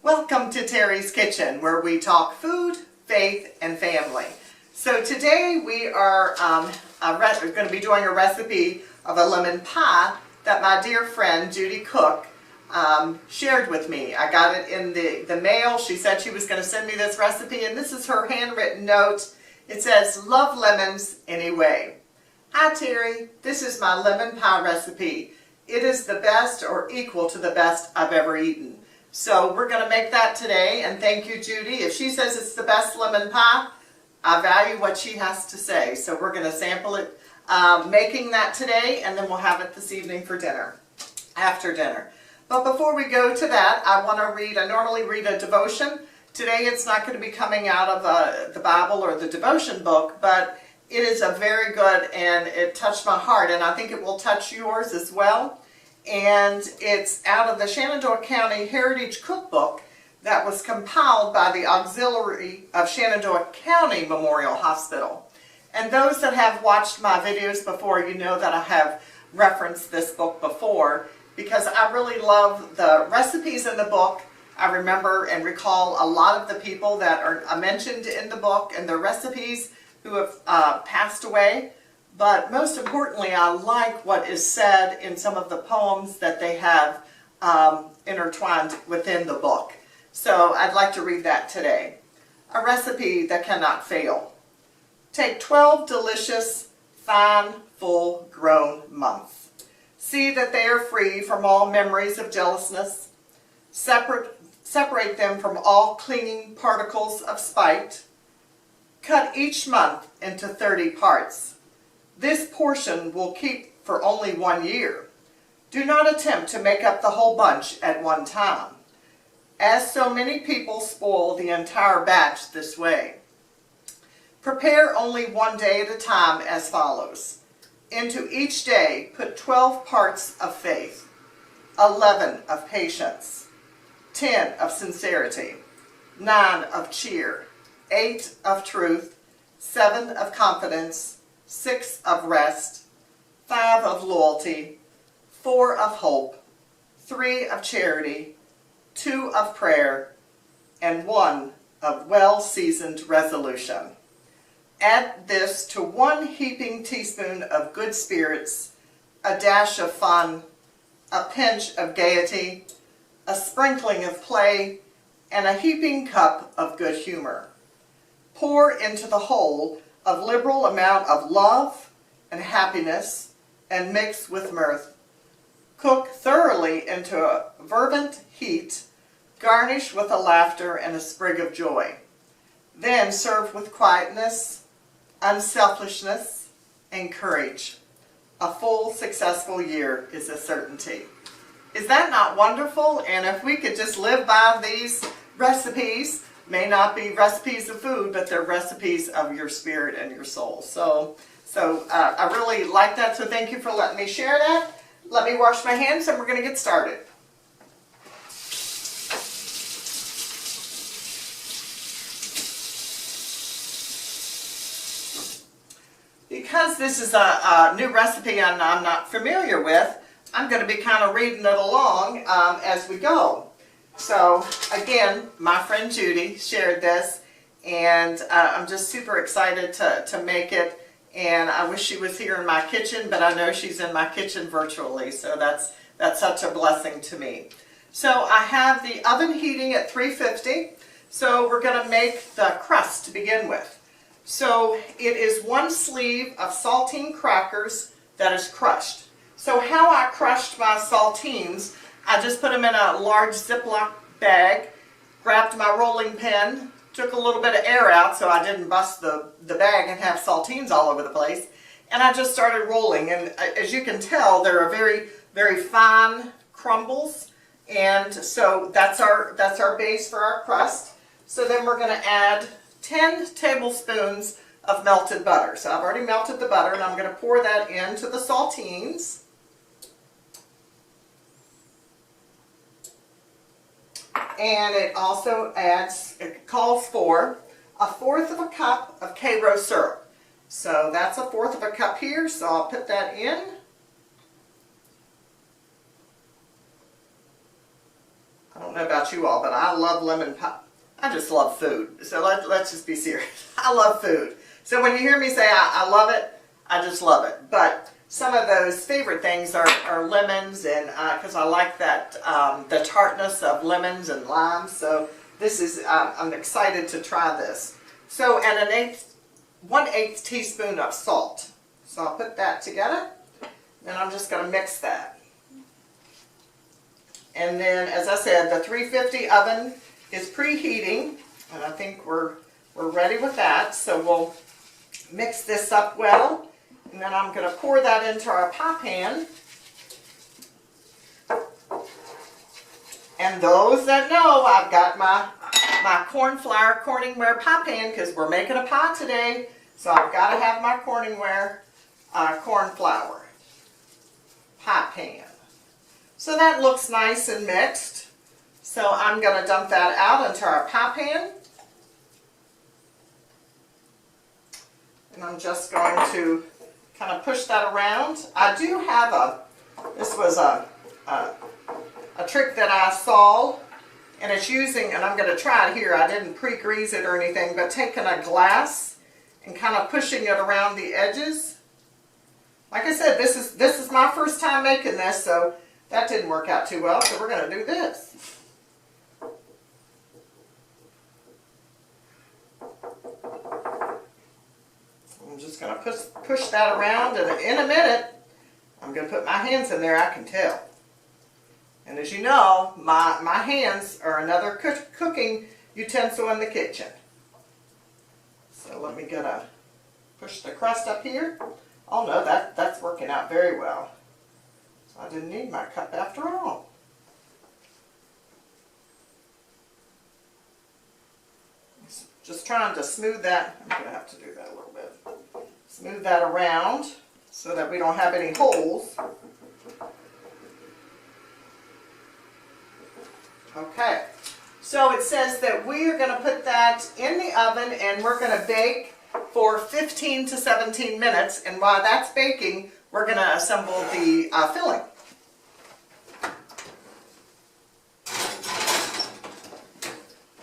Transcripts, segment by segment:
Welcome to Terry's Kitchen, where we talk food, faith, and family. So today we are going to be doing a recipe of a lemon pie that my dear friend Judy Cook shared with me. I got it in the mail. She said she was going to send me this recipe, and this is her handwritten note. It says, "Love lemons anyway." Hi Terry, this is my lemon pie recipe. It is the best or equal to the best I've ever eaten. So we're going to make that today, and thank you Judy. If she says it's the best lemon pie, I value what she has to say. So we're going to sample it, making that today, and then we'll have it this evening for dinner, after dinner. But before we go to that, I normally read a devotion. Today it's not going to be coming out of the Bible or the devotion book, but it is a very good, and it touched my heart, and I think it will touch yours as well. And it's out of the Shenandoah County Heritage Cookbook that was compiled by the Auxiliary of Shenandoah County Memorial Hospital. And those that have watched my videos before, you know that I have referenced this book before because I really love the recipes in the book. I remember and recall a lot of the people that are mentioned in the book and their recipes who have passed away. But most importantly, I like what is said in some of the poems that they have intertwined within the book. So I'd like to read that today. A recipe that cannot fail. Take 12 delicious, fine, full-grown months. See that they are free from all memories of jealousness. Separate them from all clinging particles of spite. Cut each month into 30 parts. This portion will keep for only 1 year. Do not attempt to make up the whole bunch at one time, as so many people spoil the entire batch this way. Prepare only 1 day at a time as follows. Into each day put 12 parts of faith, 11 of patience, 10 of sincerity, 9 of cheer, 8 of truth, 7 of confidence, 6 of rest, 5 of loyalty, 4 of hope, 3 of charity, 2 of prayer, and 1 of well-seasoned resolution. Add this to 1 heaping teaspoon of good spirits, a dash of fun, a pinch of gaiety, a sprinkling of play, and a heaping cup of good humor. Pour into the whole a liberal amount of love and happiness, and mix with mirth. Cook thoroughly into a fervent heat, garnish with a laughter and a sprig of joy. Then serve with quietness, unselfishness, and courage. A full, successful year is a certainty. Is that not wonderful? And if we could just live by these recipes, may not be recipes of food, but they're recipes of your spirit and your soul. So I really like that, so thank you for letting me share that. Let me wash my hands and we're going to get started. Because this is a new recipe and I'm not familiar with, I'm going to be kind of reading it along as we go. So again, my friend Judy shared this, and I'm just super excited to make it, and I wish she was here in my kitchen, but I know she's in my kitchen virtually, so that's such a blessing to me. So I have the oven heating at 350, so we're going to make the crust to begin with. So it is 1 sleeve of saltine crackers that is crushed. So how I crushed my saltines, I just put them in a large Ziploc bag, grabbed my rolling pin, took a little bit of air out so I didn't bust the bag and have saltines all over the place, and I just started rolling. And as you can tell, there are very, very fine crumbles, and so that's our base for our crust. So then we're going to add 10 tablespoons of melted butter. So I've already melted the butter, and I'm going to pour that into the saltines. And it also calls for 1/4 of a cup of karo syrup. So that's 1/4 of a cup here, so I'll put that in. I don't know about about you all, but I love lemon pie. I just love food. So let's just be serious. I love food. So when you hear me say I love it, I just love it. But some of those favorite things are lemons, and because I like that the tartness of lemons and limes. So this is I'm excited to try this. So and 1/8 teaspoon of salt. So I'll put that together, and I'm just going to mix that. And then, as I said, the 350 oven is preheating, and I think we're ready with that. So we'll mix this up well, and then I'm going to pour that into our pie pan. And those that know, I've got my corn flour Corningware pie pan because we're making a pie today. So I've got to have my Corningware corn flour pie pan. So that looks nice and mixed. So I'm going to dump that out into our pie pan. And I'm just going to kind of push that around. I do have this was a trick that I saw, and it's using, and I'm going to try it here. I didn't pre-grease it or anything, but taking a glass and kind of pushing it around the edges. Like I said, this is my first time making this, so that didn't work out too well, so we're going to do this. I'm just going to push that around, and in a minute, I'm going to put my hands in there, I can tell. And as you know, my hands are another cooking utensil in the kitchen. So let me push the crust up here. Oh no, that's working out very well. So I didn't need my cup after all. Just trying to smooth that. I'm going to have to do that a little bit. Smooth that around so that we don't have any holes. Okay, so it says that we are going to put that in the oven and we're going to bake for 15 to 17 minutes. And while that's baking, we're going to assemble the filling.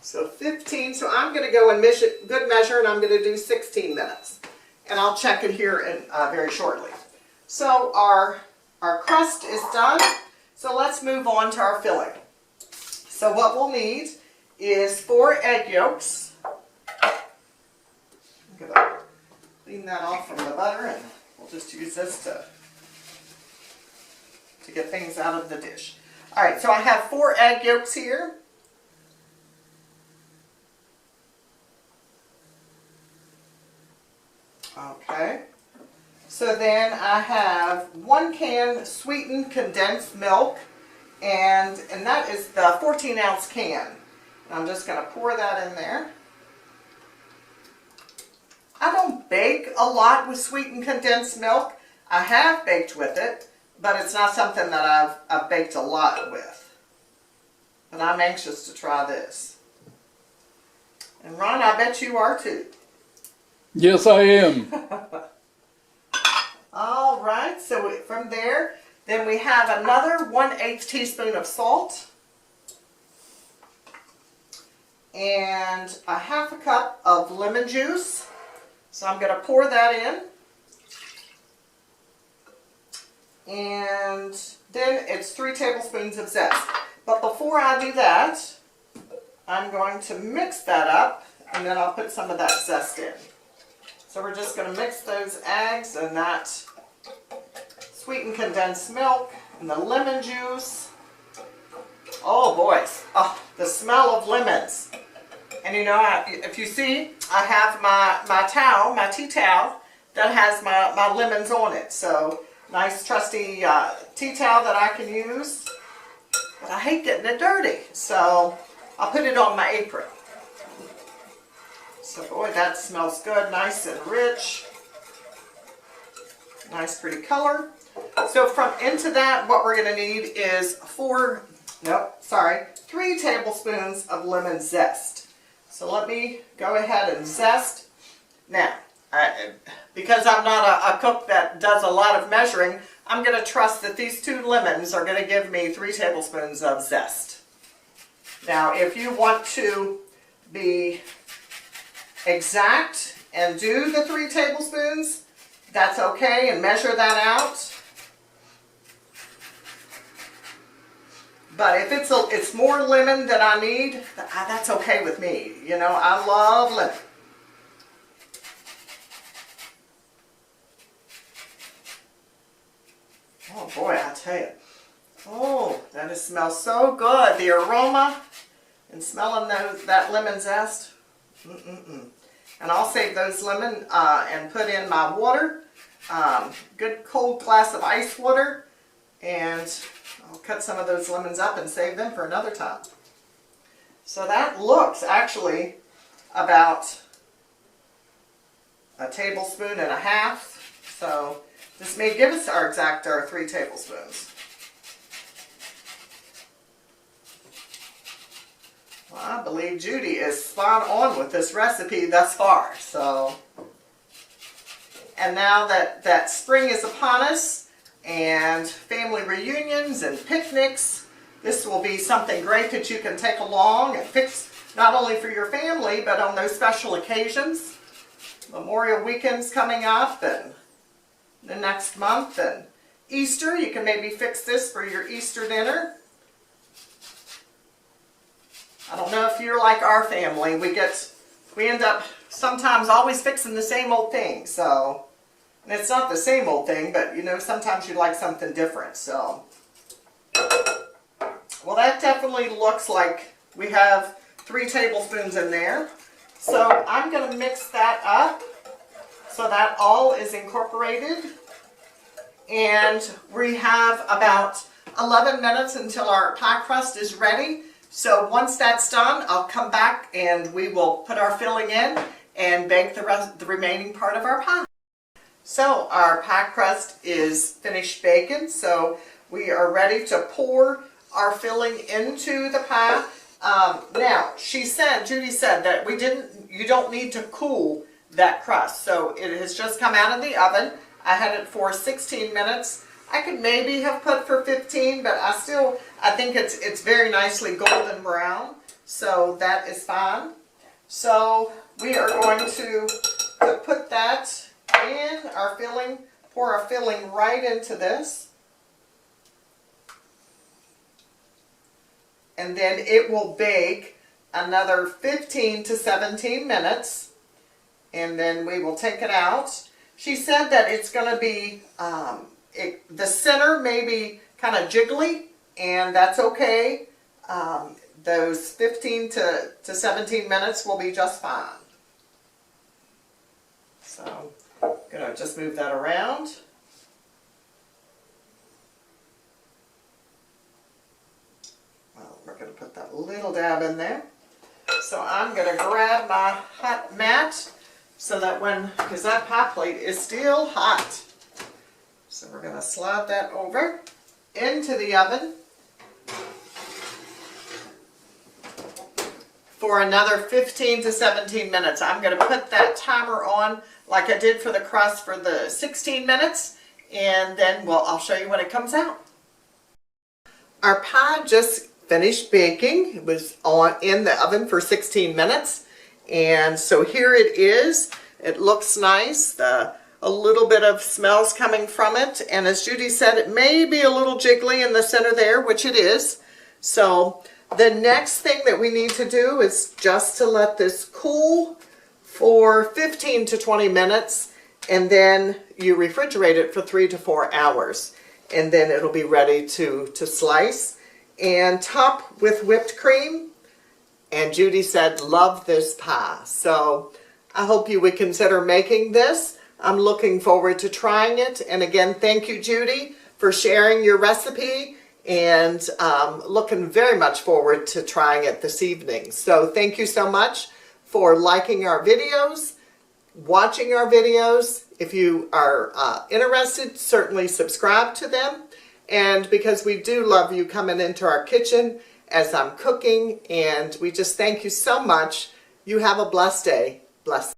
So 15, so I'm going to go and good measure, and I'm going to do 16 minutes. And I'll check it here in, very shortly. So our crust is done, so let's move on to our filling. So what we'll need is 4 egg yolks. I'm going to clean that off from the butter, and we'll just use this to get things out of the dish. All right, so I have 4 egg yolks here. Okay, so then I have 1 can sweetened condensed milk. And that is the 14-ounce can. And I'm just going to pour that in there. I don't bake a lot with sweetened condensed milk. I have baked with it, but it's not something that I've baked a lot with. But I'm anxious to try this. And Ron, I bet you are too. Yes, I am. All right, so from there, then we have another 1/8 teaspoon of salt and a 1/2 cup of lemon juice. So I'm going to pour that in. And then it's 3 tablespoons of zest. But before I do that, I'm going to mix that up, and then I'll put some of that zest in. So we're just going to mix those eggs and that sweetened condensed milk and the lemon juice. Oh boys, oh, the smell of lemons. And you know, if you see, I have my towel, my tea towel that has my lemons on it. So nice trusty tea towel that I can use. But I hate getting it dirty, so I'll put it on my apron. So boy, that smells good, nice and rich. Nice pretty color. So from into that, what we're going to need is 3 tablespoons of lemon zest. So let me go ahead and zest. Now, because I'm not a cook that does a lot of measuring, I'm going to trust that these 2 lemons are going to give me 3 tablespoons of zest. Now, if you want to be exact and do the 3 tablespoons, that's okay, and measure that out. But if it's more lemon than I need, that's okay with me. You know, I love lemon. Oh boy, I tell you. Oh, that smells so good. The aroma and smelling that lemon zest. And I'll save those lemon and put in my water. Good cold glass of ice water. And I'll cut some of those lemons up and save them for another time. So that looks actually about a tablespoon and a half. So this may give us our 3 tablespoons. Well, I believe Judy is spot on with this recipe thus far. So, and now that spring is upon us, and family reunions and picnics, this will be something great that you can take along and fix not only for your family, but on those special occasions. Memorial weekend's coming up, and the next month, and Easter, you can maybe fix this for your Easter dinner. I don't know if you're like our family. We end up sometimes always fixing the same old thing, so. And it's not the same old thing, but you know, sometimes you'd like something different, so. Well, that definitely looks like we have 3 tablespoons in there. So I'm going to mix that up so that all is incorporated. And we have about 11 minutes until our pie crust is ready. So once that's done, I'll come back and we will put our filling in and bake the remaining part of our pie. So our pie crust is finished baking, so we are ready to pour our filling into the pie. Now, Judy said that you don't need to cool that crust. So it has just come out of the oven. I had it for 16 minutes. I could maybe have put for 15, but I think it's very nicely golden brown. So that is fine. So we are going to put that in our filling, pour our filling right into this. And then it will bake another 15 to 17 minutes. And then we will take it out. She said that it's going to be, the center may be kind of jiggly, and that's okay. Those 15 to 17 minutes will be just fine. So I'm going to just move that around. Well, we're going to put that little dab in there. So I'm going to grab my hot mat so that because that pie plate is still hot. So we're going to slide that over into the oven for another 15 to 17 minutes. I'm going to put that timer on like I did for the crust for the 16 minutes, and then I'll show you when it comes out. Our pie just finished baking. It was in the oven for 16 minutes, and so here it is. It looks nice. A little bit of smells coming from it, and as Judy said, it may be a little jiggly in the center there, which it is. So the next thing that we need to do is just to let this cool for 15 to 20 minutes, and then you refrigerate it for 3 to 4 hours, and then it'll be ready to slice and top with whipped cream. And Judy said, love this pie. So I hope you would consider making this. I'm looking forward to trying it. And again, thank you, Judy, for sharing your recipe, and looking very much forward to trying it this evening. So thank you so much for liking our videos, watching our videos. If you are interested, certainly subscribe to them. And because we do love you coming into our kitchen as I'm cooking, and we just thank you so much. You have a blessed day. Blessings.